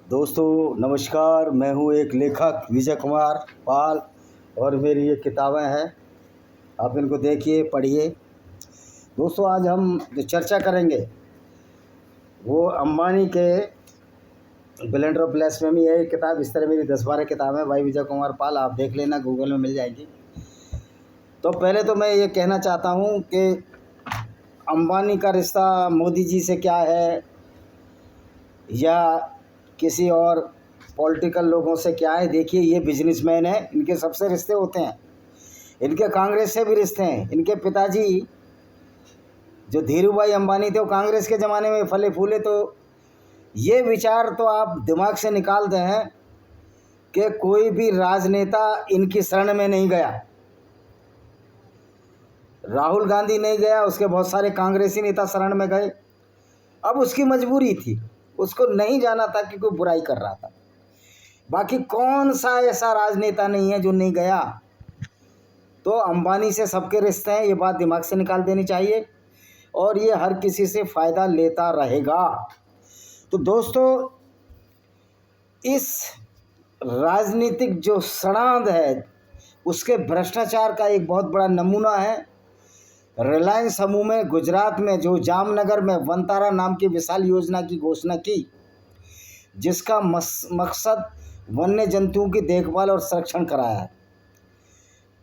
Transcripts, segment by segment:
दोस्तों नमस्कार। मैं हूं एक लेखक विजय कुमार पाल और मेरी ये किताबें हैं, आप इनको देखिए पढ़िए। दोस्तों आज हम जो चर्चा करेंगे वो अंबानी के ब्लेंडर ऑफ ब्लास्फेमी है। एक किताब, इस तरह मेरी 10-12 किताबें भाई विजय कुमार पाल, आप देख लेना, गूगल में मिल जाएगी। तो पहले तो मैं ये कहना चाहता हूँ कि अंबानी का रिश्ता मोदी जी से क्या है या किसी और पॉलिटिकल लोगों से क्या है। देखिए ये बिजनेसमैन है, इनके सबसे रिश्ते होते हैं, इनके कांग्रेस से भी रिश्ते हैं। इनके पिताजी जो धीरू भाई अंबानी थे वो कांग्रेस के ज़माने में फले फूले। तो ये विचार तो आप दिमाग से निकाल दें हैं कि कोई भी राजनेता इनकी शरण में नहीं गया। राहुल गांधी नहीं गया, उसके बहुत सारे कांग्रेसी नेता शरण में गए। अब उसकी मजबूरी थी, उसको नहीं जाना था कि कोई बुराई कर रहा था। बाकी कौन सा ऐसा राजनेता नहीं है जो नहीं गया। तो अंबानी से सबके रिश्ते हैं, ये बात दिमाग से निकाल देनी चाहिए, और ये हर किसी से फ़ायदा लेता रहेगा। तो दोस्तों इस राजनीतिक जो सड़ांध है उसके भ्रष्टाचार का एक बहुत बड़ा नमूना है रिलायंस समूह में गुजरात में जो जामनगर में वनतारा नाम की विशाल योजना की घोषणा की, जिसका मकसद वन्य जंतुओं की देखभाल और संरक्षण कराया है।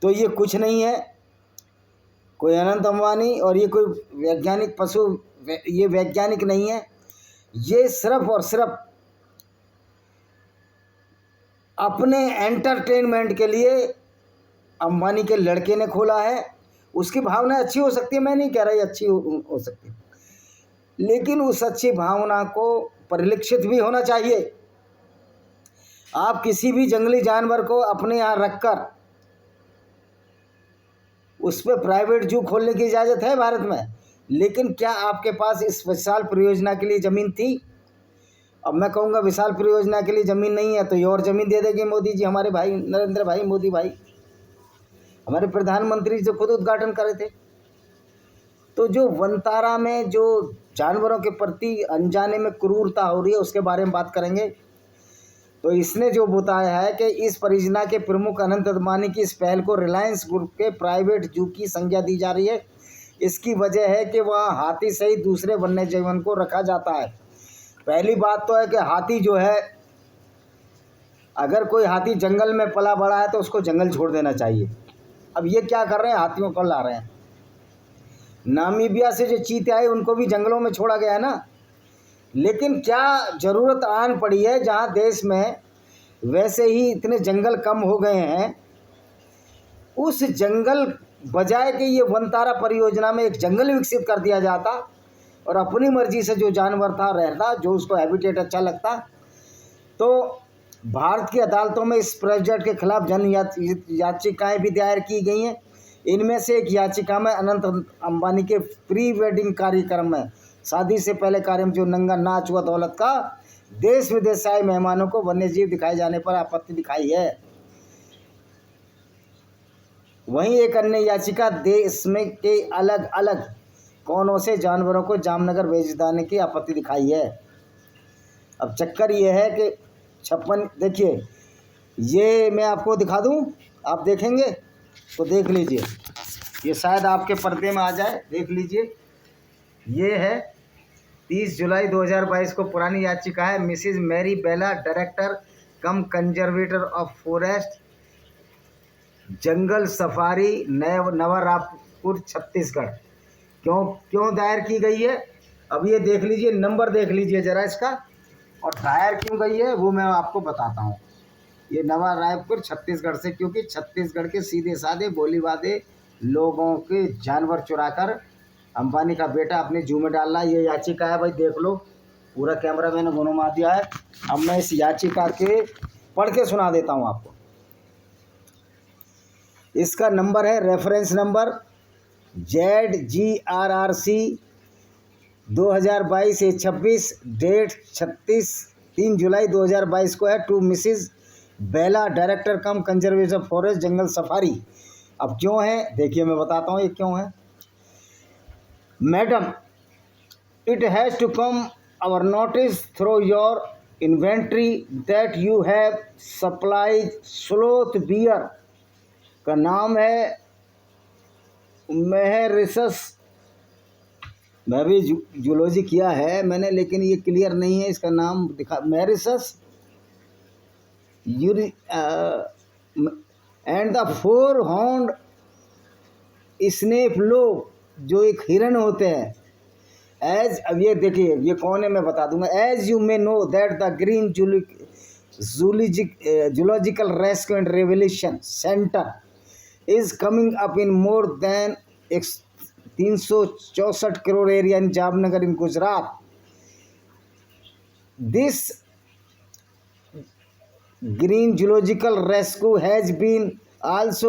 तो ये कुछ नहीं है कोई अनंत अंबानी, और ये कोई वैज्ञानिक ये वैज्ञानिक नहीं है। ये सिर्फ और सिर्फ अपने एंटरटेनमेंट के लिए अंबानी के लड़के ने खोला है। उसकी भावना अच्छी हो सकती है, मैं नहीं कह रही अच्छी हो सकती, लेकिन उस अच्छी भावना को परिलक्षित भी होना चाहिए। आप किसी भी जंगली जानवर को अपने यहाँ रखकर उस पर प्राइवेट जू खोलने की इजाज़त है भारत में, लेकिन क्या आपके पास इस विशाल परियोजना के लिए ज़मीन थी? अब मैं कहूँगा विशाल परियोजना के लिए ज़मीन नहीं है तो ये और ज़मीन दे देंगे मोदी जी, हमारे भाई नरेंद्र भाई मोदी भाई, हमारे प्रधानमंत्री जो खुद उद्घाटन करे थे। तो जो वनतारा में जो जानवरों के प्रति अनजाने में क्रूरता हो रही है उसके बारे में बात करेंगे। तो इसने जो बताया है कि इस परियोजना के प्रमुख अनंत अंबानी की इस पहल को रिलायंस ग्रुप के प्राइवेट जू की संज्ञा दी जा रही है। इसकी वजह है कि वहाँ हाथी सहित दूसरे वन्य जीवन को रखा जाता है। पहली बात तो है कि हाथी जो है, अगर कोई हाथी जंगल में पला बड़ा है तो उसको जंगल छोड़ देना चाहिए। अब ये क्या कर रहे हैं, हाथियों को ला रहे हैं। नामीबिया से जो चीते आए उनको भी जंगलों में छोड़ा गया है ना। लेकिन क्या ज़रूरत आन पड़ी है जहाँ देश में वैसे ही इतने जंगल कम हो गए हैं, उस जंगल बजाय कि ये वनतारा परियोजना में एक जंगल विकसित कर दिया जाता और अपनी मर्जी से जो जानवर था रहता, जो उसको हैबिटेट अच्छा लगता। तो भारत की अदालतों में इस प्रोजेक्ट के खिलाफ जन याचिकाएँ भी दायर की गई हैं। इनमें से एक याचिका में अनंत अंबानी के प्री वेडिंग कार्यक्रम में शादी से पहले कार्यक्रम जो नंगा नाच हुआ दौलत का, देश विदेश से आए मेहमानों को वन्यजीव दिखाए जाने पर आपत्ति दिखाई है। वहीं एक अन्य याचिका देश में के अलग अलग कोनों से जानवरों को जामनगर भेज देने की आपत्ति दिखाई है। अब चक्कर ये है कि 56, देखिए ये मैं आपको दिखा दूं, आप देखेंगे तो देख लीजिए, ये शायद आपके पर्दे में आ जाए, देख लीजिए। ये है 30 जुलाई 2022 को पुरानी याचिका है। Missus Mary Bela, director cum conservator of forest, jungle safari, नवरापुर छत्तीसगढ़। क्यों दायर की गई है? अब ये देख लीजिए, नंबर देख लीजिए ज़रा इसका, और दायर क्यों गई है वो मैं आपको बताता हूँ। ये नवा रायपुर छत्तीसगढ़ से, क्योंकि छत्तीसगढ़ के सीधे साधे बोली वादे लोगों के जानवर चुराकर अंबानी का बेटा अपने जू में डाल रहा है। ये याचिका है भाई, देख लो, पूरा कैमरा मैंने घुमा दिया है। अब मैं इस याचिका के पढ़ के सुना देता हूँ आपको। इसका नंबर है, रेफरेंस नंबर ZGRRC 2022-26, डेट 3 जुलाई 2022 को है। To Mrs Bela, director cum conservation forest, jungle safari. अब क्यों है देखिए, मैं बताता हूँ ये क्यों है। Madam, it has to come our notice through your inventory that you have supplies sloth beer का नाम है मेहरिसस। मैं भी जूलॉजी किया है मैंने, लेकिन ये क्लियर नहीं है इसका नाम दिखा। मेहरिसस यूरी एंड द फोर हॉर्न्ड स्नेप लो, जो एक हिरन होते हैं। एज, अब ये देखिए ये कौन है मैं बता दूंगा। As you may know that the green zoological rescue and revolution centre is coming up in more than 364 crore area in Jamnagar in Gujarat. This green zoological rescue has been also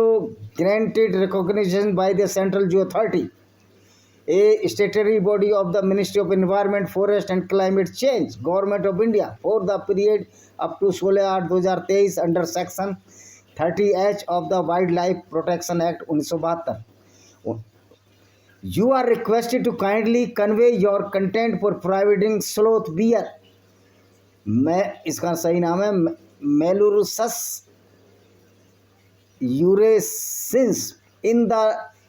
granted recognition by the Central Zoo Authority, a statutory body of the Ministry of Environment, Forest and Climate Change, Government of India, for the period up to 16/8/2023 under Section 30H of the Wildlife Protection Act 1972. You are requested to kindly convey your content for providing sloth beer, मैं इसका सही नाम है मेलुरुसस यूरेसिंस, in the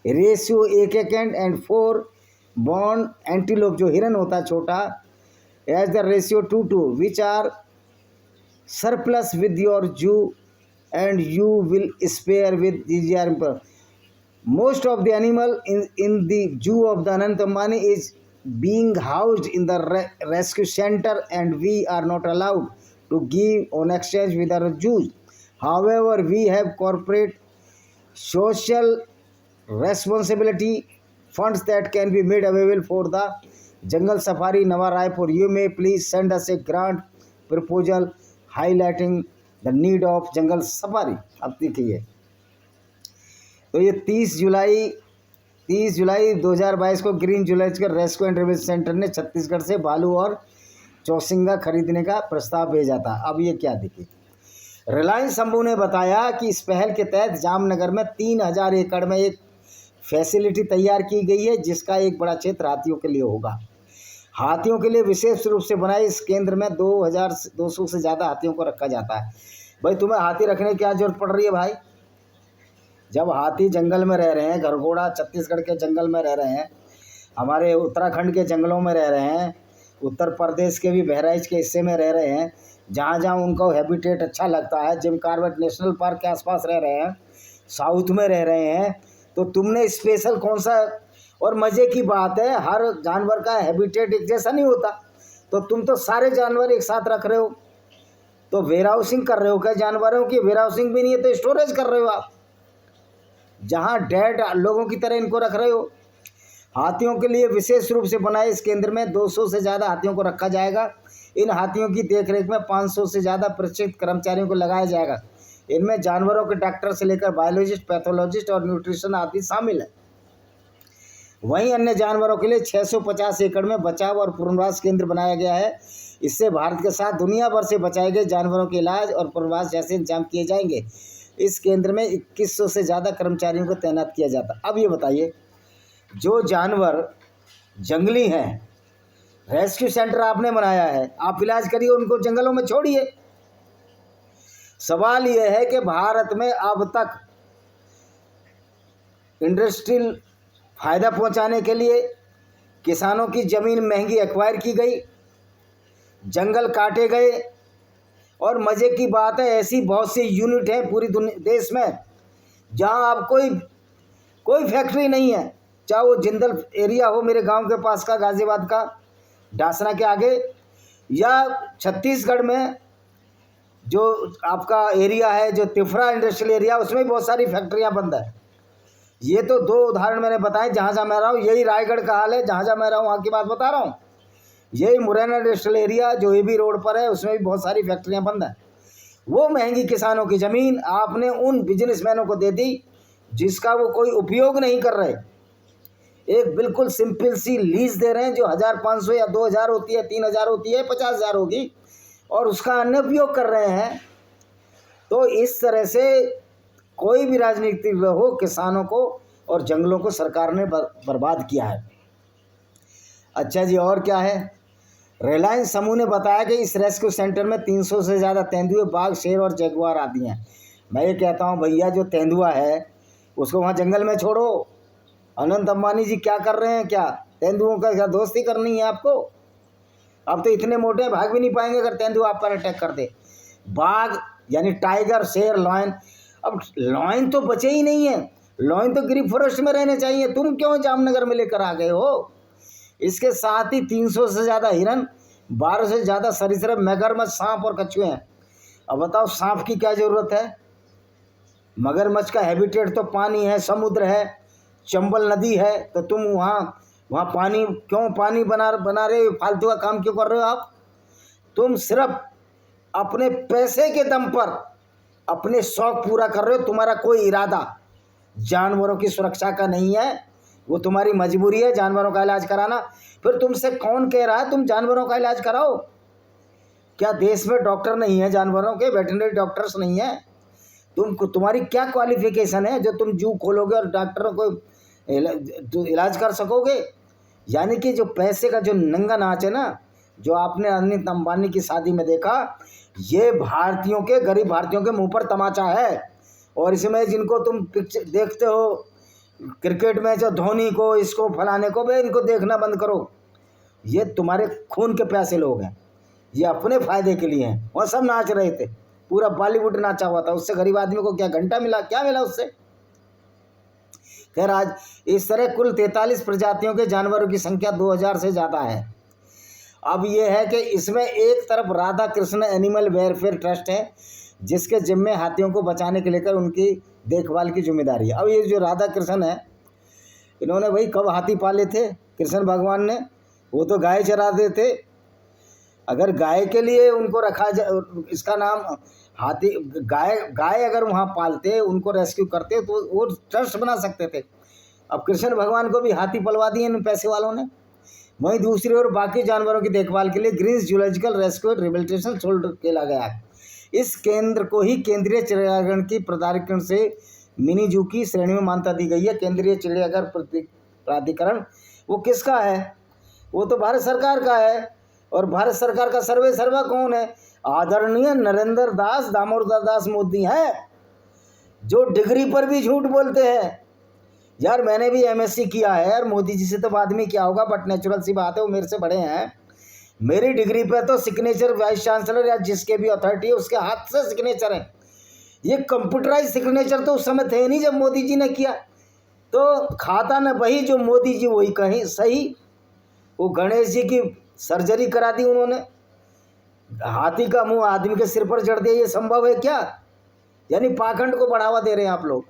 ratio 1:1 and 4 बॉर्न antelope, जो हिरन होता है छोटा, as the ratio 2:2, which are surplus with your zoo and you will spare with these. Most of the animal in the zoo of the Anant Ambani is being housed in the rescue center, and we are not allowed to give on exchange with our zoos. However, we have corporate social responsibility funds that can be made available for the Jungle Safari Nawa Raipur. You may please send us a grant proposal highlighting the need of Jungle Safari. अब देखिए, तो ये 30 जुलाई 2022 को green zoological rescue and revolution centre ने छत्तीसगढ़ से भालू और चौसिंगा खरीदने का प्रस्ताव भेजा था। अब ये क्या देखिए, रिलायंस शंभू ने बताया कि इस पहल के तहत जामनगर में 3000 एकड़ में एक फैसिलिटी तैयार की गई है, जिसका एक बड़ा क्षेत्र हाथियों के लिए होगा। हाथियों के लिए विशेष रूप से बनाए इस केंद्र में 2200 से ज़्यादा हाथियों को रखा जाता है। भाई तुम्हें हाथी रखने की क्या जरूरत पड़ रही है भाई? जब हाथी जंगल में रह रहे हैं, गरगोड़ा छत्तीसगढ़ के जंगल में रह रहे हैं, हमारे उत्तराखंड के जंगलों में रह रहे हैं, उत्तर प्रदेश के भी बहराइच के हिस्से में रह रहे हैं, जहाँ जहाँ उनको हैबिटेट अच्छा लगता है, जिम कॉर्बेट नेशनल पार्क के आसपास रह रहे हैं, साउथ में रह रहे हैं, तो तुमने स्पेशल कौन सा? और मज़े की बात है, हर जानवर का हैबिटेट एक जैसा नहीं होता, तो तुम तो सारे जानवर एक साथ रख रहे हो, तो वेयर हाउसिंग कर रहे हो क्या जानवरों की? वेयर हाउसिंग भी नहीं है तो स्टोरेज कर रहे हो आप, जहाँ डेड लोगों की तरह इनको रख रहे हो। हाथियों के लिए विशेष रूप से बनाए इस केंद्र में 200 से ज़्यादा हाथियों को रखा जाएगा। इन हाथियों की देखरेख में 500 से ज़्यादा प्रशिक्षित कर्मचारियों को लगाया जाएगा। इनमें जानवरों के डॉक्टर से लेकर बायोलॉजिस्ट, पैथोलॉजिस्ट और न्यूट्रिशन आदि शामिल है। वहीं अन्य जानवरों के लिए 650 एकड़ में बचाव और पुनर्वास केंद्र बनाया गया है। इससे भारत के साथ दुनिया भर से बचाए गए जानवरों के इलाज और पुनर्वास जैसे इंतजाम किए जाएंगे। इस केंद्र में 2100 से ज़्यादा कर्मचारियों को तैनात किया जाता। अब ये बताइए, जो जानवर जंगली हैं, रेस्क्यू सेंटर आपने बनाया है, आप इलाज करिए, उनको जंगलों में छोड़िए। सवाल यह है कि भारत में अब तक इंडस्ट्रियल फ़ायदा पहुंचाने के लिए किसानों की ज़मीन महंगी एक्वायर की गई, जंगल काटे गए, और मज़े की बात है ऐसी बहुत सी यूनिट हैं पूरी देश में जहां आप कोई फैक्ट्री नहीं है, चाहे वो जिंदल एरिया हो मेरे गांव के पास का, गाज़ियाबाद का डासना के आगे, या छत्तीसगढ़ में जो आपका एरिया है जो तिफरा इंडस्ट्रियल एरिया, उसमें भी बहुत सारी फैक्ट्रियां बंद है। ये तो 2 उदाहरण मैंने बताए जहाँ जहाँ मैं रहा हूँ। यही रायगढ़ का हाल है, जहाँ जहाँ मैं रहा हूँ वहाँ की बात बता रहा हूँ। यही मुरैना इंडस्ट्रियल एरिया जो एबी रोड पर है, उसमें भी बहुत सारी फैक्ट्रियां बंद हैं। वो महंगी किसानों की ज़मीन आपने उन बिजनेसमैनों को दे दी जिसका वो कोई उपयोग नहीं कर रहे। एक बिल्कुल सिंपल सी लीज दे रहे हैं जो 1500 या 2000 होती है, 3000 होती है, 50,000 होगी, और उसका अन्य उपयोग कर रहे हैं। तो इस तरह से कोई भी राजनीति हो, किसानों को और जंगलों को सरकार ने बर्बाद किया है। अच्छा जी, और क्या है? रिलायंस समूह ने बताया कि इस रेस्क्यू सेंटर में 300 से ज़्यादा तेंदुए, बाघ, शेर और जगुआर आदि हैं। मैं ये कहता हूँ भैया, जो तेंदुआ है उसको वहाँ जंगल में छोड़ो। अनंत अंबानी जी क्या कर रहे हैं? क्या तेंदुओं का क्या दोस्ती करनी है आपको? अब तो इतने मोटे भाग भी नहीं पाएंगे अगर तेंदुआ आप पर अटैक कर दे। बाघ यानी टाइगर, शेर, लॉयन, अब लॉयन तो बचे ही नहीं है। लॉयन तो गिरी फॉरेस्ट में रहने चाहिए, तुम क्यों जामनगर में लेकर आ गए हो? इसके साथ ही 300 से ज़्यादा हिरन, 12 से ज़्यादा सरीसृप, मगरमच्छ, सांप और कछुए हैं। अब बताओ सांप की क्या ज़रूरत है? मगरमच्छ का हैबिटेट तो पानी है, समुद्र है, चंबल नदी है, तो तुम वहाँ पानी क्यों पानी बना रहे हो? फालतू का काम क्यों कर रहे हो आप? तुम सिर्फ अपने पैसे के दम पर अपने शौक पूरा कर रहे हो। तुम्हारा कोई इरादा जानवरों की सुरक्षा का नहीं है, वो तुम्हारी मजबूरी है जानवरों का इलाज कराना। फिर तुमसे कौन कह रहा है तुम जानवरों का इलाज कराओ? क्या देश में डॉक्टर नहीं है जानवरों के? वेटरनरी डॉक्टर्स नहीं है? तुम्हारी क्या क्वालिफिकेशन है जो तुम जू खोलोगे और डॉक्टरों को इलाज कर सकोगे? यानी कि जो पैसे का जो नंगा नाच है ना, जो आपने अनिल अंबानी की शादी में देखा, ये भारतीयों के, गरीब भारतीयों के मुंह पर तमाचा है। और इसमें जिनको तुम पिक्चर देखते हो, क्रिकेट मैच और धोनी को, इसको फलाने को, भाई इनको देखना बंद करो। ये तुम्हारे खून के प्यासे लोग हैं, ये अपने फायदे के लिए हैं। वह सब नाच रहे थे, पूरा बॉलीवुड नाचा हुआ था। उससे गरीब आदमी को क्या घंटा मिला? क्या मिला उससे? खैर, आज इस तरह कुल 43 प्रजातियों के जानवरों की संख्या 2000 से ज़्यादा है। अब ये है कि इसमें एक तरफ Radha Krishna animal welfare trust है, जिसके जिम्मे हाथियों को बचाने के लेकर उनकी देखभाल की जिम्मेदारी है। अब ये जो राधा कृष्ण है, इन्होंने भाई कब हाथी पाले थे? कृष्ण भगवान ने, वो तो गाय चराते थे। अगर गाय के लिए उनको रखा जाए, इसका नाम हाथी, गाय अगर वहाँ पालते, उनको रेस्क्यू करते, तो वो ट्रस्ट बना सकते थे। अब कृष्ण भगवान को भी हाथी पलवा दिए इन पैसे वालों ने। वहीं दूसरी ओर बाकी जानवरों की देखभाल के लिए ग्रीन्स जूलॉजिकल रेस्क्यू रिहेबिलिटेशन शुरू किया गया है। इस केंद्र को ही केंद्रीय चिड़ियाघर की प्राधिकरण से मिनी जू की श्रेणी में मान्यता दी गई है। केंद्रीय चिड़ियाघर प्राधिकरण वो किसका है? वो तो भारत सरकार का है। और भारत सरकार का सर्वा कौन है? आदरणीय नरेंद्र दास दामोदर दास मोदी हैं, जो डिग्री पर भी झूठ बोलते हैं। यार मैंने भी एमएससी किया है, और मोदी जी से तो बाद में क्या होगा, बट नेचुरल सी बात है, वो मेरे से बड़े हैं। मेरी डिग्री पे तो सिग्नेचर वाइस चांसलर या जिसके भी अथॉरिटी है उसके हाथ से सिग्नेचर है। ये कंप्यूटराइज सिग्नेचर तो उस समय थे नहीं जब मोदी जी ने किया। तो खाता न वही जो मोदी जी वही कहीं सही। वो गणेश जी की सर्जरी करा दी उन्होंने, हाथी का मुंह आदमी के सिर पर जड़ दिया। ये संभव है क्या? यानी पाखंड को बढ़ावा दे रहे हैं आप लोग।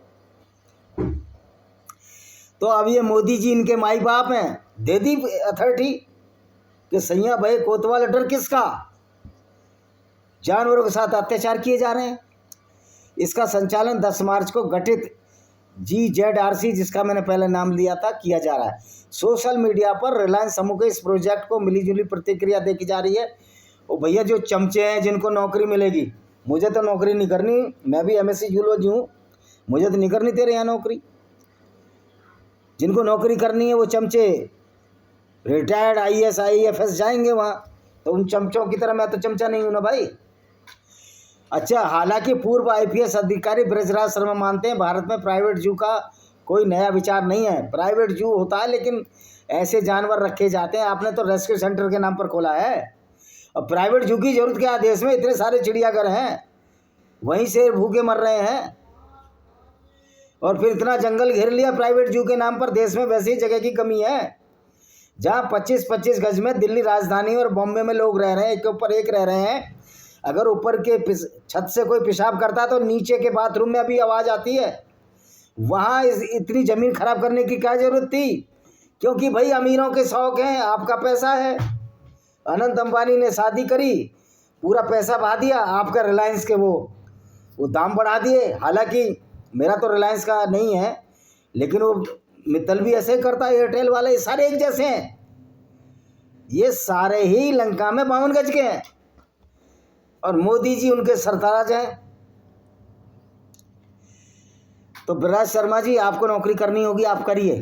तो अब ये मोदी जी इनके माई बाप हैं, दे दी अथॉरिटी कि सैया भाई कोतवाल अड्डर किसका? जानवरों के साथ अत्याचार किए जा रहे हैं। इसका संचालन 10 मार्च को गठित GZRC, जिसका मैंने पहले नाम लिया था, किया जा रहा है। सोशल मीडिया पर रिलायंस समूह के इस प्रोजेक्ट को मिलीजुली प्रतिक्रिया देखी जा रही है। और भैया जो चमचे हैं जिनको नौकरी मिलेगी, मुझे तो नौकरी नहीं करनी, मैं भी MSc जूलॉजी हूँ, मुझे तो नहीं करनी तेरे यहाँ नौकरी। जिनको नौकरी करनी है वो चमचे रिटायर्ड IAS IFS जाएंगे वहाँ। तो उन चमचों की तरह मैं तो चमचा नहीं हूँ ना भाई। अच्छा, हालांकि पूर्व IPS अधिकारी ब्रजराज शर्मा मानते हैं भारत में प्राइवेट जू का कोई नया विचार नहीं है। प्राइवेट जू होता है लेकिन ऐसे जानवर रखे जाते हैं। आपने तो रेस्क्यू सेंटर के नाम पर खोला है। अब प्राइवेट जू की जरूरत क्या है? देश में इतने सारे चिड़ियाघर हैं, वहीं से भूखे मर रहे हैं। और फिर इतना जंगल घेर लिया प्राइवेट जू के नाम पर। देश में वैसे ही जगह की कमी है। जहाँ 25-25 गज में दिल्ली राजधानी और बॉम्बे में लोग रह रहे हैं, एक के ऊपर एक रह रहे हैं। अगर ऊपर के छत से कोई पेशाब करता है तो नीचे के बाथरूम में अभी आवाज़ आती है। वहाँ इतनी ज़मीन खराब करने की क्या ज़रूरत थी? क्योंकि भाई अमीरों के शौक हैं, आपका पैसा है। अनंत अंबानी ने शादी करी, पूरा पैसा बहा दिया, आपका रिलायंस के वो दाम बढ़ा दिए। हालांकि मेरा तो रिलायंस का नहीं है, लेकिन वो मित्तल भी ऐसे करता है, एयरटेल वाले, ये सारे एक जैसे हैं। ये सारे ही लंका में 52 गज के हैं और मोदी जी उनके सरताज हैं। तो ब्रज शर्मा जी, आपको नौकरी करनी होगी, आप करिए।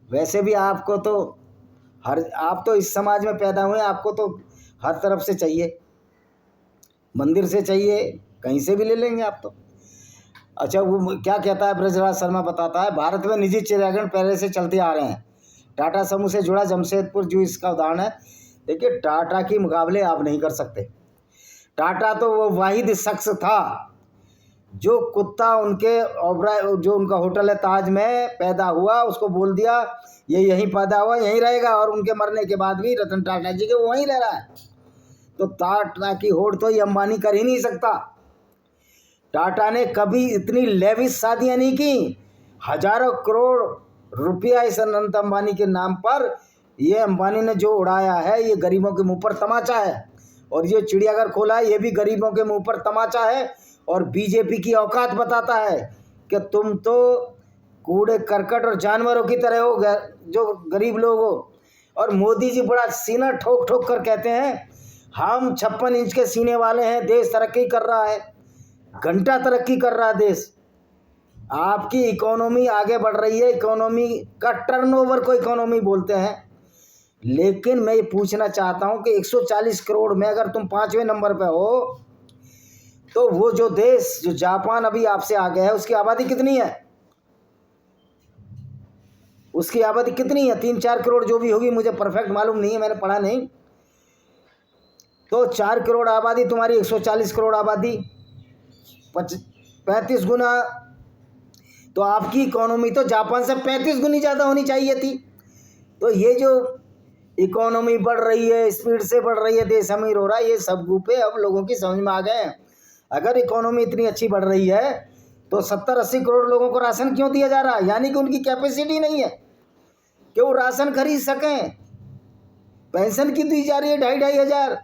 वैसे भी आपको तो आप तो इस समाज में पैदा हुए, आपको तो हर तरफ से चाहिए, मंदिर से चाहिए, कहीं से भी ले लेंगे आप तो। अच्छा, वो क्या कहता है ब्रजराज शर्मा बताता है, भारत में निजी चिड़ियाघर पहले से चलते आ रहे हैं। टाटा समूह से जुड़ा जमशेदपुर जू इसका उदाहरण है। देखिए, टाटा की मुकाबले आप नहीं कर सकते। टाटा तो वो वाहिद शख्स था जो कुत्ता उनके ओबराय, जो उनका होटल है ताज में पैदा हुआ, उसको बोल दिया ये यहीं पैदा हुआ, यहीं रहेगा, और उनके मरने के बाद भी रतन टाटा जी के वो वहीं रह रहा है। तो टाटा की होड़ तो ये अंबानी कर ही नहीं सकता। टाटा ने कभी इतनी लेविश शादियाँ नहीं की, हजारों करोड़ रुपया इस अनंत अंबानी के नाम पर ये अंबानी ने जो उड़ाया है, ये गरीबों के मुंह पर तमाचा है। और ये चिड़ियाघर खोला है, ये भी गरीबों के मुंह पर तमाचा है। और बीजेपी की औकात बताता है कि तुम तो कूड़े करकट और जानवरों की तरह हो, जो गरीब लोग हो। और मोदी जी बड़ा सीना ठोक ठोक कर कहते हैं हम 56 इंच के सीने वाले हैं, देश तरक्की कर रहा है, घंटा तरक्की कर रहा है देश। आपकी इकोनॉमी आगे बढ़ रही है, इकोनॉमी का टर्नओवर को इकोनॉमी बोलते हैं। लेकिन मैं ये पूछना चाहता हूं कि 140 करोड़ में अगर तुम 5वें नंबर पे हो, तो वो जो देश, जो जापान अभी आपसे आगे है, उसकी आबादी कितनी है? उसकी आबादी कितनी है? 3-4 करोड़ जो भी होगी, मुझे परफेक्ट मालूम नहीं है, मैंने पढ़ा नहीं। तो 4 करोड़ आबादी तुम्हारी, 140 करोड़ आबादी, 35 गुना। तो आपकी इकोनॉमी तो जापान से 35 गुनी ज़्यादा होनी चाहिए थी। तो ये जो इकोनॉमी बढ़ रही है, स्पीड से बढ़ रही है, देश अमीर हो रहा है, ये सब गुप्पे अब लोगों की समझ में आ गए हैं। अगर इकोनॉमी इतनी अच्छी बढ़ रही है तो 70-80 करोड़ लोगों को राशन क्यों दिया जा रहा है? यानी कि उनकी कैपेसिटी नहीं है कि वो राशन खरीद सकें। पेंशन की दी जा रही है 2,500 हज़ार।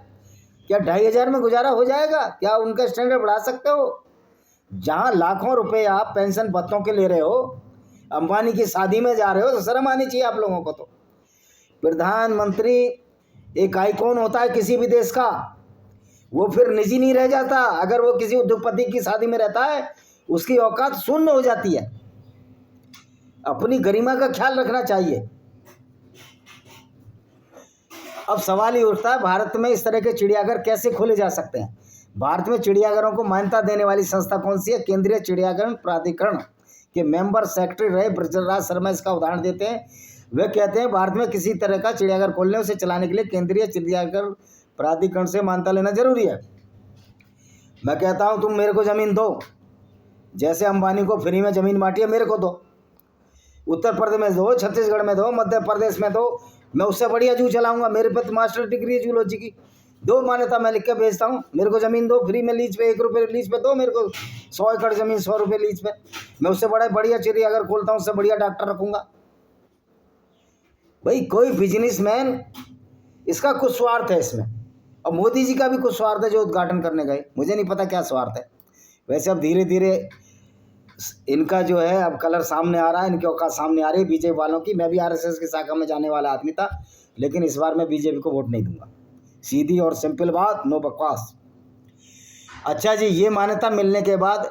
क्या 2,500 में गुजारा हो जाएगा? क्या उनका स्टैंडर्ड बढ़ा सकते हो? जहाँ लाखों रुपए आप पेंशन भत्तों के ले रहे हो, अंबानी की शादी में जा रहे हो, तो शर्म आनी चाहिए आप लोगों को। तो प्रधानमंत्री एक आइकॉन होता है किसी भी देश का, वो फिर निजी नहीं रह जाता। अगर वो किसी उद्योगपति की शादी में रहता है, उसकी औकात शून्य हो जाती है। अपनी गरिमा का ख्याल रखना चाहिए। अब सवाल ये उठता है, भारत में इस तरह के चिड़ियाघर कैसे खोले जा सकते हैं? भारत में चिड़ियाघरों को मान्यता देने वाली संस्था कौन सी है? केंद्रीय चिड़ियाघर प्राधिकरण के मेंबर सेक्रेटरी रहे ब्रजराज शर्मा इसका उदाहरण देते हैं। वे कहते हैं भारत में किसी तरह का चिड़ियाघर खोलने, उसे चलाने के लिए केंद्रीय चिड़ियाघर प्राधिकरण से मान्यता लेना जरूरी है। मैं कहता हूं तुम मेरे को ज़मीन दो, जैसे अंबानी को फ्री में ज़मीन बांटी है, मेरे को दो। उत्तर प्रदेश में दो, छत्तीसगढ़ में दो, मध्य प्रदेश में दो, मैं उससे बढ़िया जू चलाऊंगा। मेरे पे मास्टर डिग्री है जूलॉजी की, दो मान्यता मैं लिख के भेजता हूँ। मेरे को ज़मीन दो फ्री में, लीज पे 1 रुपये लीज पे दो मेरे को। 100 एकड़ ज़मीन 100 रुपये लीज पे, मैं उससे बड़ा बढ़िया चिड़ियाघर खोलता हूँ, उससे बढ़िया डॉक्टर रखूँगा। भाई कोई बिजनेसमैन, इसका कुछ स्वार्थ है इसमें, और मोदी जी का भी कुछ स्वार्थ है जो उद्घाटन करने गए। मुझे नहीं पता क्या स्वार्थ है। वैसे अब धीरे धीरे इनका जो है अब कलर सामने आ रहा है, इनकी औकात सामने आ रही है बीजेपी वालों की। मैं भी आरएसएस की शाखा में जाने वाला आदमी था, लेकिन इस बार मैं बीजेपी को वोट नहीं दूंगा। सीधी और सिंपल बात, नो बकवास। अच्छा जी, ये मान्यता मिलने के बाद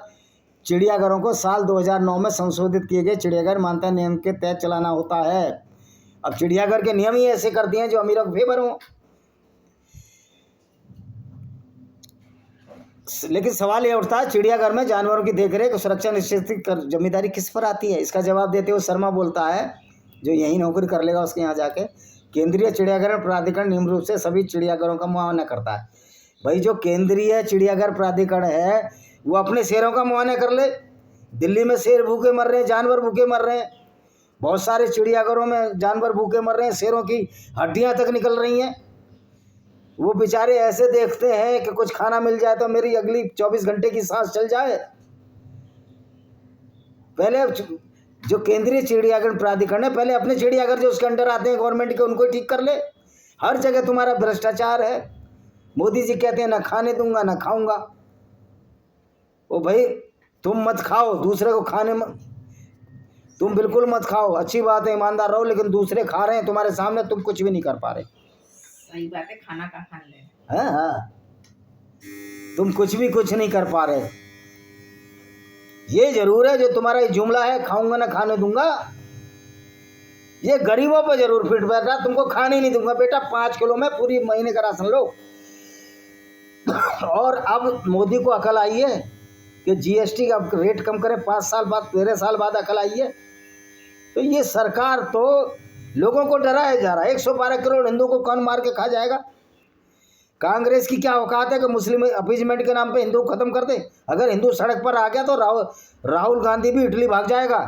चिड़ियाघरों को साल 2009 में संशोधित किए गए चिड़ियाघर मान्यता नियम के तहत चलाना होता है। अब चिड़ियाघर के नियम ही ऐसे कर दिए हैं जो अमीरों के फेवर हों। लेकिन सवाल यह उठता है, चिड़ियाघर में जानवरों की देखरेख और सुरक्षा निश्चित कर जिम्मेदारी किस पर आती है? इसका जवाब देते हुए शर्मा बोलता है, जो यही नौकरी कर लेगा उसके यहाँ जाके, केंद्रीय चिड़ियाघर प्राधिकरण नियम रूप से सभी चिड़ियाघरों का मुआयना करता है। भाई जो केंद्रीय चिड़ियाघर प्राधिकरण है वो अपने शेरों का मुआयना कर ले। दिल्ली में शेर भूखे मर रहे हैं, जानवर भूखे मर रहे हैं, बहुत सारे चिड़ियाघरों में जानवर भूखे मर रहे हैं, शेरों की हड्डियाँ तक निकल रही हैं। वो बेचारे ऐसे देखते हैं कि कुछ खाना मिल जाए तो मेरी अगली 24 घंटे की सांस चल जाए। पहले जो केंद्रीय चिड़ियाघर प्राधिकरण है, पहले अपने चिड़ियाघर जो उसके अंडर आते हैं गवर्नमेंट के, उनको ठीक कर ले। हर जगह तुम्हारा भ्रष्टाचार है। मोदी जी कहते हैं ना खाने दूंगा ना खाऊंगा। ओ भाई तुम मत खाओ, दूसरे को खाने तुम बिल्कुल मत खाओ, अच्छी बात है, ईमानदार रहो, लेकिन दूसरे खा रहे हैं तुम्हारे सामने, तुम कुछ भी नहीं कर पा रहे। सही बात है, खाना का खान ले। हाँ, तुम कुछ नहीं कर पा रहे। ये जरूर है जो तुम्हारा ये जुमला है, खाऊंगा ना खाने दूंगा, ये गरीबों पर जरूर फिट बैठ रहा, तुमको खाने नहीं दूंगा बेटा, 5 किलो में पूरी महीने का राशन लो। और अब मोदी को अकल आई है कि जीएसटी का रेट कम करें, 5 साल बाद 13 साल बाद अकल आई है। तो ये सरकार तो लोगों को डराया जा रहा है। 112 करोड़ हिंदू को कौन मार के खा जाएगा। कांग्रेस की क्या औकात है कि मुस्लिम अपीजमेंट के नाम पे हिंदू खत्म कर दे। अगर हिंदू सड़क पर आ गया तो राहुल गांधी भी इटली भाग जाएगा,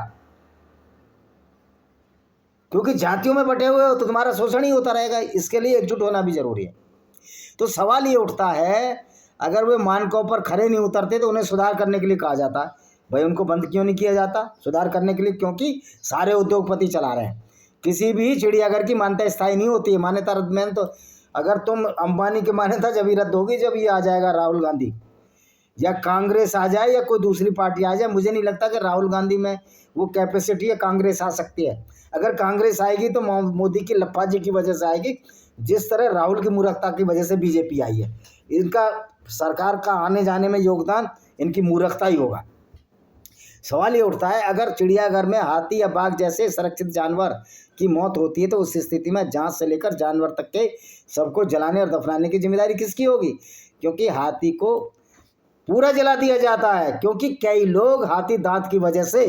क्योंकि जातियों में बटे हुए हो तो तुम्हारा शोषण ही होता रहेगा। इसके लिए एकजुट होना भी जरूरी है। तो सवाल ये उठता है, अगर वे मानकों पर खरे नहीं उतरते तो उन्हें सुधार करने के लिए कहा जाता। भाई उनको बंद क्यों नहीं किया जाता सुधार करने के लिए? क्योंकि सारे उद्योगपति चला रहे हैं। किसी भी चिड़ियाघर की मान्यता स्थायी नहीं होती है। मान्यता रद्द में तो अगर तुम अंबानी की मान्यता जब ही रद्द होगी जब ये आ जाएगा राहुल गांधी, या कांग्रेस आ जाए या कोई दूसरी पार्टी आ जाए। मुझे नहीं लगता कि राहुल गांधी में वो कैपेसिटी है, कांग्रेस आ सकती है। अगर कांग्रेस आएगी तो मोदी की लप्पाजी की वजह से आएगी, जिस तरह राहुल की मूर्खता की वजह से बीजेपी आई है। इनका सरकार का आने जाने में योगदान इनकी मूर्खता ही होगा। सवाल ये उठता है, अगर चिड़ियाघर में हाथी या बाघ जैसे संरक्षित जानवर की मौत होती है तो उस स्थिति में जांच से लेकर जानवर तक के सबको जलाने और दफनाने की जिम्मेदारी किसकी होगी? क्योंकि हाथी को पूरा जला दिया जाता है, क्योंकि कई लोग हाथी दांत की वजह से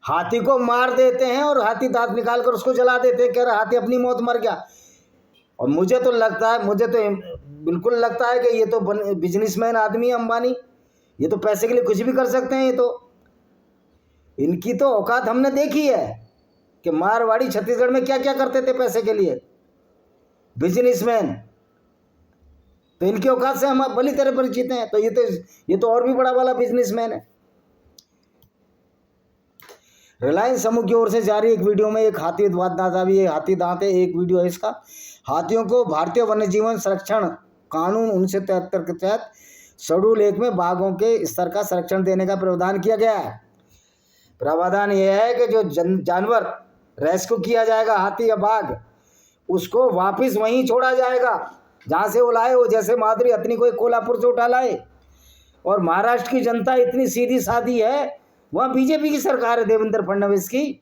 हाथी को मार देते हैं और हाथी दांत निकाल कर उसको जला देते हैं, कह रहे हाथी अपनी मौत मर गया। और मुझे तो बिल्कुल लगता है कि ये तो बिजनेसमैन आदमी है अंबानी, ये तो पैसे के लिए कुछ भी कर सकते हैं। ये तो इनकी तो औकात हमने देखी है कि मारवाड़ी छत्तीसगढ़ में क्या क्या करते थे पैसे के लिए, बिजनेसमैन। तो इनकी औकात से हम भली तरह परिचित हैं। तो ये तो और भी बड़ा वाला बिजनेसमैन है। रिलायंस समूह की ओर से जारी एक वीडियो में एक हाथी दांत है, एक वीडियो है इसका। हाथियों को भारतीय वन्य जीवन संरक्षण कानून 1973 के तहत शेड्यूल 1 में बाघों के स्तर का संरक्षण देने का प्रावधान किया गया है। प्रावधान यह है कि जो जानवर रेस्क्यू किया जाएगा, हाथी या बाघ, उसको वापस वहीं छोड़ा जाएगा जहाँ से वो लाए हो। जैसे माधुरी हथनी को कोल्हापुर से उठा लाए। और महाराष्ट्र की जनता इतनी सीधी सादी है, वहाँ बीजेपी की सरकार है देवेंद्र फडणवीस की।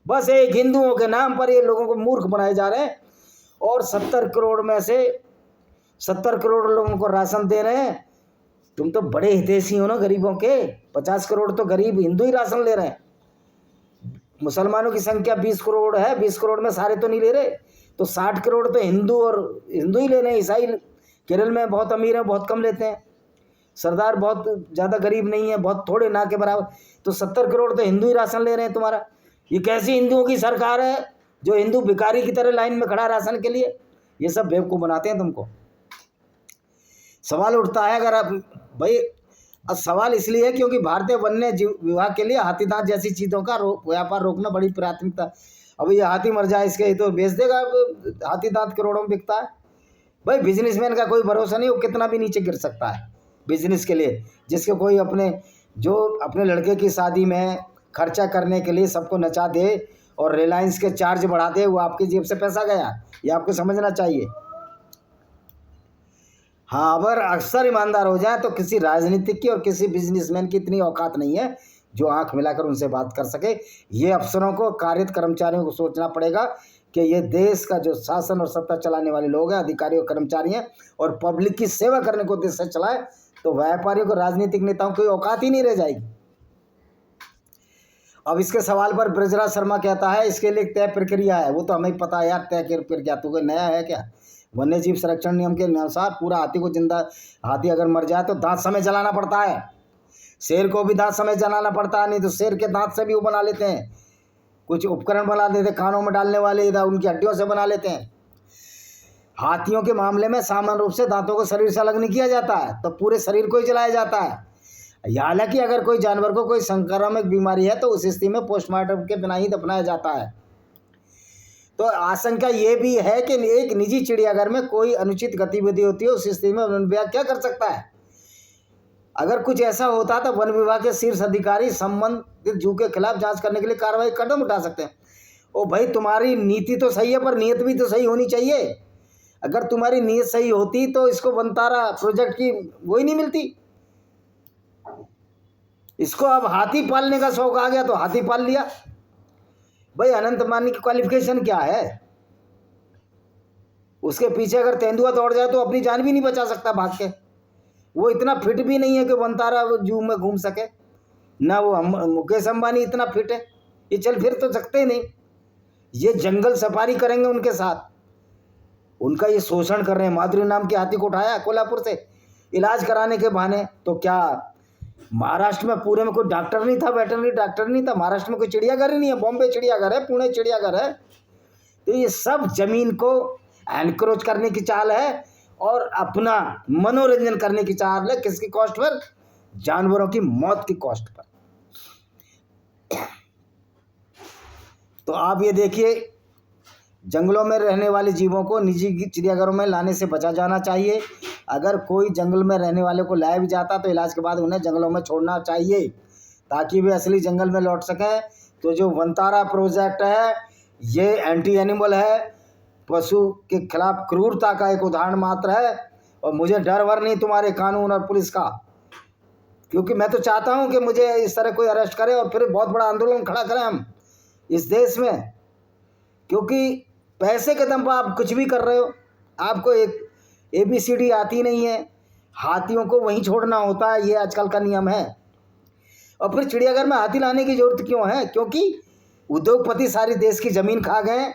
बस एक हिंदुओं के नाम पर ये लोगों को मूर्ख बनाए जा रहे हैं। और 70 करोड़ में से 70 करोड़ लोगों को राशन दे रहे हैं। तुम तो बड़े हितैषी हो ना गरीबों के। 50 करोड़ तो गरीब हिंदू ही राशन ले रहे हैं। मुसलमानों की संख्या 20 करोड़ है, 20 करोड़ में सारे तो नहीं ले रहे। तो 60 करोड़ तो हिंदू ही ले रहे हैं। ईसाई केरल में बहुत अमीर हैं, बहुत कम लेते हैं। सरदार बहुत ज़्यादा गरीब नहीं है, बहुत थोड़े ना के बराबर। तो 70 करोड़ तो हिंदू ही राशन ले रहे हैं तुम्हारा। ये कैसी हिंदुओं की सरकार है जो हिंदू भिखारी की तरह लाइन में खड़ा राशन के लिए? ये सब बेवकूफ़ बनाते हैं तुमको। सवाल उठता है, अगर आप भाई, अब सवाल इसलिए है क्योंकि भारतीय वन्य जीव विभाग के लिए हाथी दांत जैसी चीज़ों का व्यापार रोकना बड़ी प्राथमिकता। अब ये हाथी मर जाए इसके तो बेच देगा। हाथी दांत करोड़ों में बिकता है। भाई बिजनेसमैन का कोई भरोसा नहीं, वो कितना भी नीचे गिर सकता है बिजनेस के लिए। जिसके कोई अपने लड़के की शादी में खर्चा करने के लिए सबको नचा दे और रिलायंस के चार्ज बढ़ा दे, वो आपकी जेब से पैसा गया, ये आपको समझना चाहिए। हाँ, अगर अक्सर ईमानदार हो जाए तो किसी राजनीतिक की और किसी बिजनेसमैन की इतनी औकात नहीं है जो आंख मिलाकर उनसे बात कर सके। ये अफसरों को, कार्यरत कर्मचारियों को सोचना पड़ेगा कि ये देश का जो शासन और सत्ता चलाने वाले लोग हैं, अधिकारी और कर्मचारी हैं, और पब्लिक की सेवा करने को देश से चलाए, तो व्यापारियों को, राजनीतिक नेताओं की औकात ही नहीं रह जाएगी। अब इसके सवाल पर ब्रजराज शर्मा कहता है इसके लिए तय प्रक्रिया है। वो तो हमें पता है यार, तय प्रक्रिया तो कोई नया है क्या? वन्य जीव संरक्षण नियम के अनुसार पूरा हाथी अगर मर जाए तो दांत समेत जलाना पड़ता है। शेर को भी दांत समेत जलाना पड़ता है, नहीं तो शेर के दांत से भी वो बना लेते हैं, कुछ उपकरण बना देते हैं कानों में डालने वाले, उनकी हड्डियों से बना लेते हैं। हाथियों के मामले में सामान्य रूप से दांतों को शरीर से अलग नहीं किया जाता है, तो पूरे शरीर को ही जलाया जाता है। हालांकि अगर कोई जानवर को कोई संक्रामक बीमारी है तो उस स्थिति में पोस्टमार्टम के बिना ही दफनाया जाता है। तो आशंका ये भी है कि एक निजी चिड़ियाघर में कोई अनुचित गतिविधि होती है, उस स्थिति में वन विभाग क्या कर सकता है? अगर कुछ ऐसा होता तो वन विभाग के शीर्ष अधिकारी संबंधित जू के खिलाफ जांच करने के लिए कार्रवाई कदम उठा सकते हैं। ओ भाई, तुम्हारी नीति तो सही है पर नीयत भी तो सही होनी चाहिए। अगर तुम्हारी नीयत सही होती तो इसको वनतारा प्रोजेक्ट की वही नहीं मिलती। इसको अब हाथी पालने का शौक आ गया तो हाथी पाल लिया। भाई अनंत अंबानी की क्वालिफिकेशन क्या है? उसके पीछे अगर तेंदुआ दौड़ जाए तो अपनी जान भी नहीं बचा सकता भाग के। वो इतना फिट भी नहीं है कि वनतारा जू में घूम सके, ना वो मुकेश अंबानी इतना फिट है, ये चल फिर तो सकते ही नहीं। ये जंगल सफारी करेंगे उनके साथ, उनका ये शोषण कर रहे हैं। माधुरी नाम के हाथी को उठाया कोल्हापुर से इलाज कराने के बहाने, तो क्या महाराष्ट्र में पूरे में कोई डॉक्टर नहीं था, वेटरनरी डॉक्टर नहीं था? महाराष्ट्र में कोई चिड़ियाघर ही नहीं है, बॉम्बे चिड़ियाघर है, पुणे चिड़ियाघर है। तो ये सब जमीन को एनक्रोच करने की चाल है और अपना मनोरंजन करने की चाल है। किसकी कॉस्ट पर? जानवरों की मौत की कॉस्ट पर। तो आप ये देखिए, जंगलों में रहने वाले जीवों को निजी चिड़ियाघरों में लाने से बचा जाना चाहिए। अगर कोई जंगल में रहने वाले को लाया भी जाता तो इलाज के बाद उन्हें जंगलों में छोड़ना चाहिए ताकि वे असली जंगल में लौट सकें। तो जो वनतारा प्रोजेक्ट है ये एंटी एनिमल है, पशु के खिलाफ क्रूरता का एक उदाहरण मात्र है। और मुझे डर वर नहीं तुम्हारे कानून और पुलिस का, क्योंकि मैं तो चाहता हूं कि मुझे इस तरह कोई अरेस्ट करे और फिर बहुत बड़ा आंदोलन खड़ा करें हम इस देश में। क्योंकि पैसे के दम पर आप कुछ भी कर रहे हो, आपको एक ABCD आती नहीं है, हाथियों को वहीं छोड़ना होता है, ये आजकल का नियम है। और फिर चिड़ियाघर में हाथी लाने की जरूरत क्यों है? क्योंकि उद्योगपति सारी देश की ज़मीन खा गए हैं,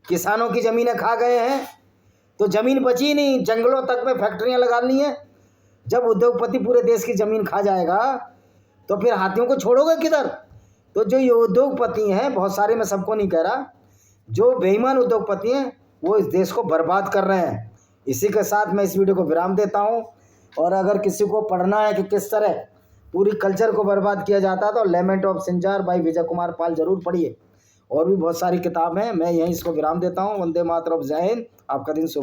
किसानों की ज़मीनें खा गए हैं, तो ज़मीन बची नहीं, जंगलों तक में फैक्ट्रियाँ लगा ली हैं। जब उद्योगपति पूरे देश की ज़मीन खा जाएगा तो फिर हाथियों को छोड़ोगे किधर? तो जो ये उद्योगपति हैं, बहुत सारे, मैं सबको नहीं कह रहा, जो बेईमान उद्योगपति हैं वो इस देश को बर्बाद कर रहे हैं। इसी के साथ मैं इस वीडियो को विराम देता हूं। और अगर किसी को पढ़ना है कि किस तरह पूरी कल्चर को बर्बाद किया जाता है तो लेमेंट of Sinjar by Vijay Kumar Pal जरूर पढ़िए। और भी बहुत सारी किताब हैं। मैं यहीं इसको विराम देता हूं। वंदे मातरम, जय हिंद, आपका दिन शुभ हो।